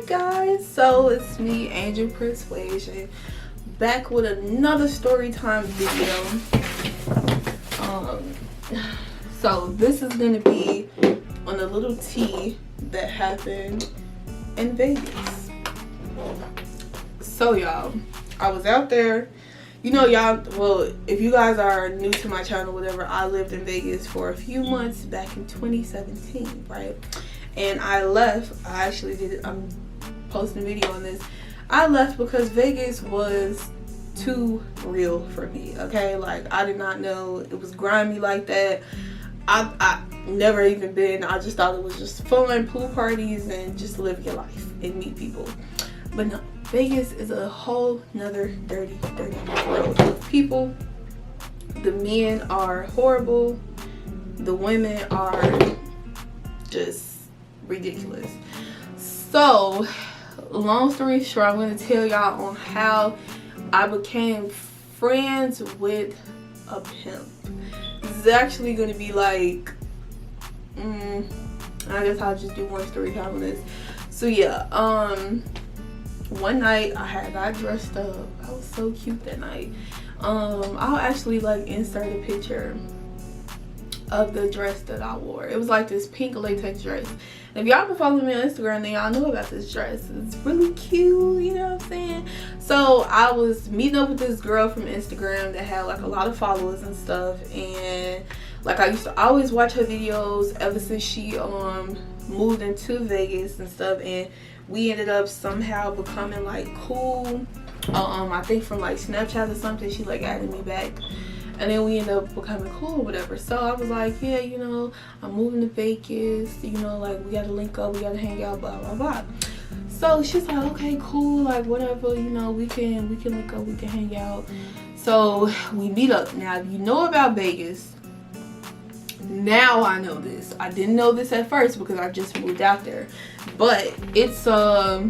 Guys, so it's me, Angel Persuasion, back with another story time video. So this is gonna be on a little tea that happened in Vegas. So y'all, I was out there. You know, y'all, well, if you guys are new to my channel, whatever, I lived in Vegas for a few months back in 2017, right? And I left. I actually did, I'm posting a video on this. I left because Vegas was too real for me, okay? Like, I did not know it was grimy like that. I never even been. I just thought it was just fun, pool parties, and just live your life and meet people. But no, Vegas is a whole nother dirty world of people. The men are horrible. The women are just ridiculous. So, long story short, I'm going to tell y'all on how I became friends with a pimp. This is actually going to be like, I guess I'll just do one story time on this. So yeah, one night I got dressed up. I was so cute that night. I'll actually like insert a picture of the dress that I wore. It was like this pink latex dress. And if y'all been following me on Instagram, then y'all know about this dress. It's really cute, you know what I'm saying? So I was meeting up with this girl from Instagram that had like a lot of followers and stuff, and like I used to always watch her videos ever since she moved into Vegas and stuff, and we ended up somehow becoming like cool. I think from like Snapchat or something, she like added me back, and then we ended up becoming cool or whatever. So I was like, yeah, you know, I'm moving to Vegas, you know, like we gotta link up, we gotta hang out, blah blah blah. So she's like, okay, cool, like whatever, you know, we can link up, we can hang out. So we meet up. Now, if you know about Vegas, now I know this. I didn't know this at first because I just moved out there. But it's so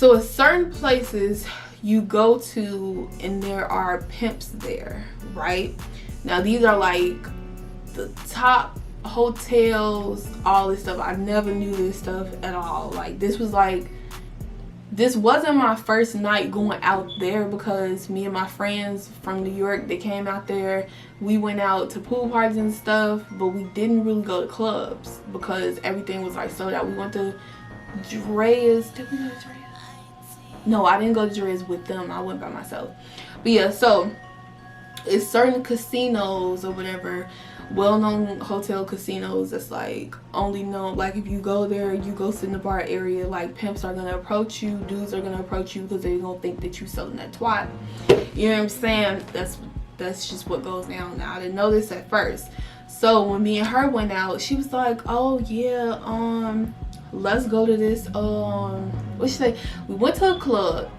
at certain places you go to and there are pimps there, right? Now these are like the top hotels, all this stuff. I never knew this stuff at all. Like this wasn't my first night going out there, because me and my friends from New York, they came out there. We went out to pool parties and stuff, but we didn't really go to clubs because everything was like sold out. We went to Drea's. Did we go to Drea's? No, I didn't go to Drea's with them. I went by myself. But yeah, so it's certain casinos or whatever, well-known hotel casinos that's like only known, like if you go there, you go sit in the bar area, like pimps are gonna approach you, dudes are gonna approach you because they're gonna think that you selling that twat. You know what I'm saying? That's just what goes down. Now I didn't know this at first. So when me and her went out, she was like, oh yeah, let's go to this what she say? We went to a club.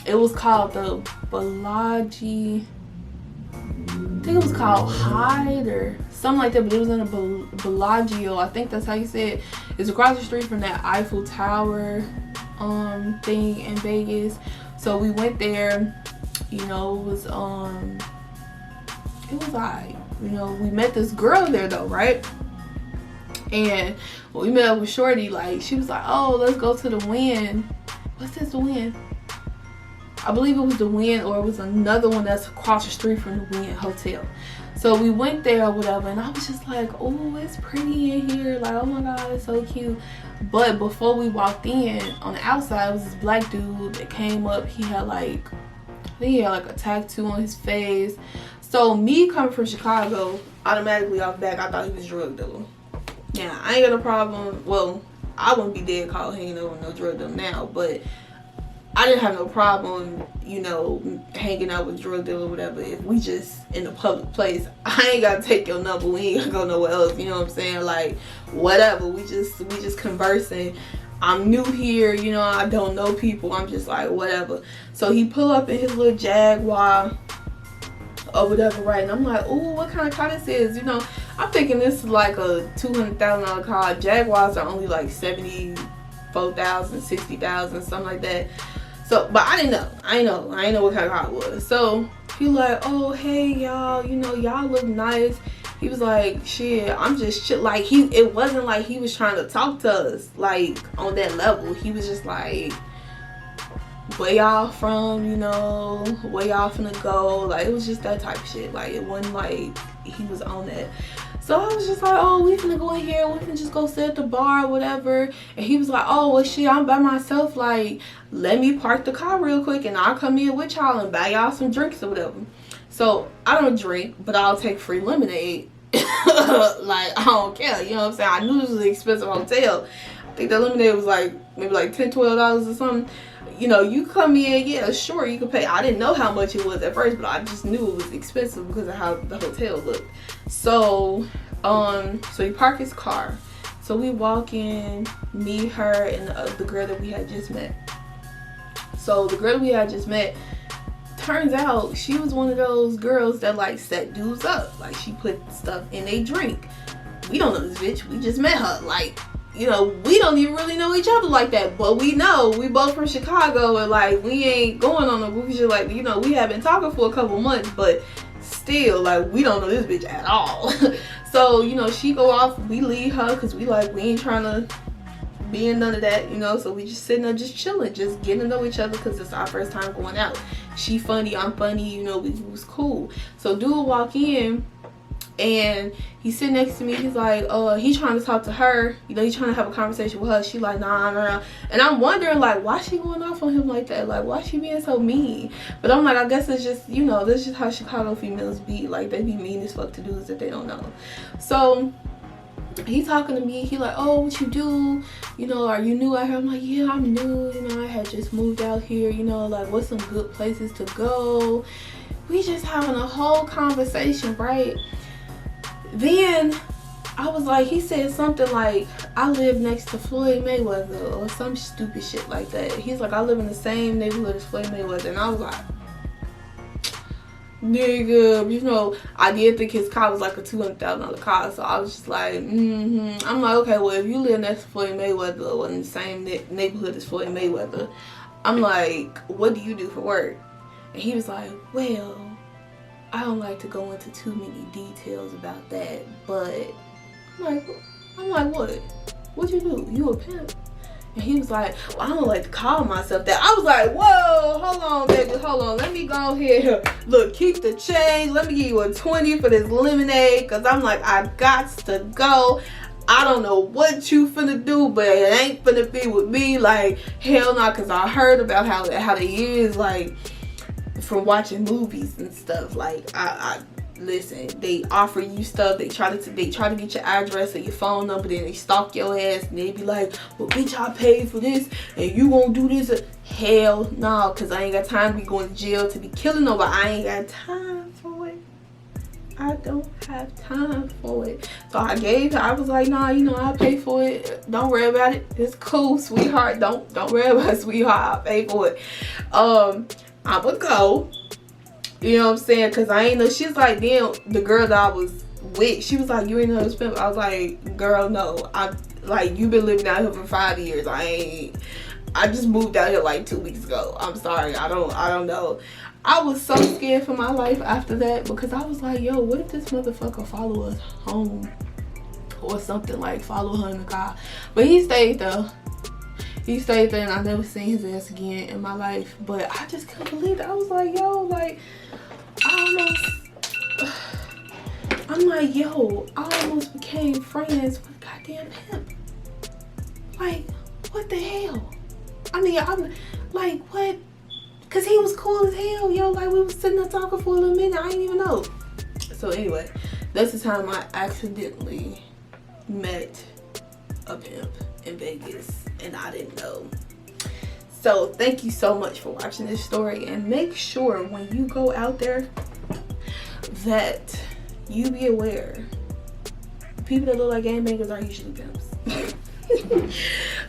It was called the Bellagio. I think it was called Hyde or something like that, but it was in a Bellagio. I think that's how you say it. It's across the street from that Eiffel Tower thing in Vegas. So we went there. You know, it was alright. You know, we met this girl there though, right? And when we met up with Shorty, like she was like, oh, let's go to the Wynn. What's this, the Wynn? I believe it was the Wynn, or it was another one that's across the street from the Wynn Hotel. So we went there or whatever, and I was just like, oh, it's pretty in here. Like, oh my God, it's so cute. But before we walked in, on the outside, was this black dude that came up. He had like, I think he had like a tattoo on his face. So me coming from Chicago, automatically off back, I thought he was a drug dealer. Now, I ain't got no problem. Well, I wouldn't be dead caught hanging over no drug dealer now, but I didn't have no problem, you know, hanging out with drug dealer or whatever. If we just in a public place, I ain't gotta take your number. We ain't gotta go nowhere else. You know what I'm saying? Like, whatever. We just conversing. I'm new here, you know. I don't know people. I'm just like, whatever. So he pull up in his little Jaguar or whatever, right? And I'm like, ooh, what kind of car this is? You know, I'm thinking this is like a $200,000 car. Jaguars are only like $74,000, $60,000, something like that. So, but I didn't know. I didn't know what kind of car it was. So he like, oh, hey y'all, you know, y'all look nice. He was like, shit, I'm just chill. Like, it wasn't like he was trying to talk to us, like, on that level. He was just like, where y'all from, you know, where y'all finna go. Like, it was just that type of shit. Like, it wasn't like he was on that. So I was just like, oh, we finna go in here, we finna just go sit at the bar or whatever. And he was like, oh, well, shit, I'm by myself. Like, let me park the car real quick and I'll come in with y'all and buy y'all some drinks or whatever. So I don't drink, but I'll take free lemonade. Like, I don't care, you know what I'm saying? I knew this was an expensive hotel. I think the lemonade was like maybe like $10, $12 or something. You know, you come in, yeah, sure, you can pay. I didn't know how much it was at first, but I just knew it was expensive because of how the hotel looked. So he parked his car. So we walk in, me, her, and the girl that we had just met. So the girl we had just met, turns out she was one of those girls that like set dudes up. Like, she put stuff in a drink. We don't know this bitch. We just met her. Like, you know, we don't even really know each other like that, but we know we both from Chicago, and like, we ain't going on a movie shit. Like, you know, we have been talking for a couple months, but still, like, we don't know this bitch at all. So, you know, she go off, we leave her because we like, we ain't trying to be in none of that, you know. So we just sitting there just chilling, just getting to know each other because it's our first time going out. She funny, I'm funny, you know, we was cool. So dude walk in and he's sitting next to me. He's like, he's trying to talk to her, you know, he's trying to have a conversation with her. She like, nah. And I'm wondering, like, why she going off on him like that? Like, why she being so mean? But I'm like, I guess it's just, you know, that's just how Chicago females be. Like, they be mean as fuck to dudes that they don't know. So he talking to me. He like, oh, what you do? You know, are you new out here? I'm like, yeah, I'm new. You know, I had just moved out here. You know, like, what's some good places to go? We just having a whole conversation, right? Then I was like, he said something like, I live next to Floyd Mayweather or some stupid shit like that. He's like, I live in the same neighborhood as Floyd Mayweather. And I was like, nigga, you know, I did think his car was like a $200,000 car. So I was just like, I'm like, okay, well, if you live next to Floyd Mayweather or in the same neighborhood as Floyd Mayweather, I'm like, what do you do for work? And he was like, well, I don't like to go into too many details about that, but I'm like, what? What you do? You a pimp? And he was like, well, I don't like to call myself that. I was like, whoa, hold on, baby, hold on. Let me go here. Look, keep the change. Let me give you a 20 for this lemonade, because I'm like, I got to go. I don't know what you finna do, but it ain't finna be with me. Like, hell no, because I heard about how they is, like, from watching movies and stuff. Like, I listen, they offer you stuff, they try to get your address or your phone number, then they stalk your ass, and they be like, well, bitch, I paid for this and you won't do this. Hell no, because I ain't got time to be going to jail to be killing nobody. I ain't got time for it. I don't have time for it. So I was like, nah, you know, I'll pay for it. Don't worry about it. It's cool, sweetheart. Don't worry about it, sweetheart. I'll pay for it. I'ma go. You know what I'm saying? Because I ain't know. She's like, damn, the girl that I was with, she was like, you ain't know this pimp. I was like, girl, no. I'm like, you've been living out here for 5 years. I just moved out here like 2 weeks ago. I'm sorry. I don't know. I was so scared for my life after that, because I was like, yo, what if this motherfucker follow us home or something, like follow her in the car? But he stayed there. He stayed there, and I never seen his ass again in my life. But I just couldn't believe it. I was like, yo, like, I'm like, yo, I almost became friends with a goddamn pimp. Like, what the hell? I mean, I'm like, what? Because he was cool as hell, yo. Like, we was sitting there talking for a little minute. I didn't even know. So anyway, that's the time I accidentally met a pimp in Vegas, and I didn't know. So thank you so much for watching this story, and make sure when you go out there that you be aware people that look like gangbangers are usually pimps.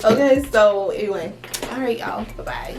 Okay, so anyway, all right, y'all, bye-bye.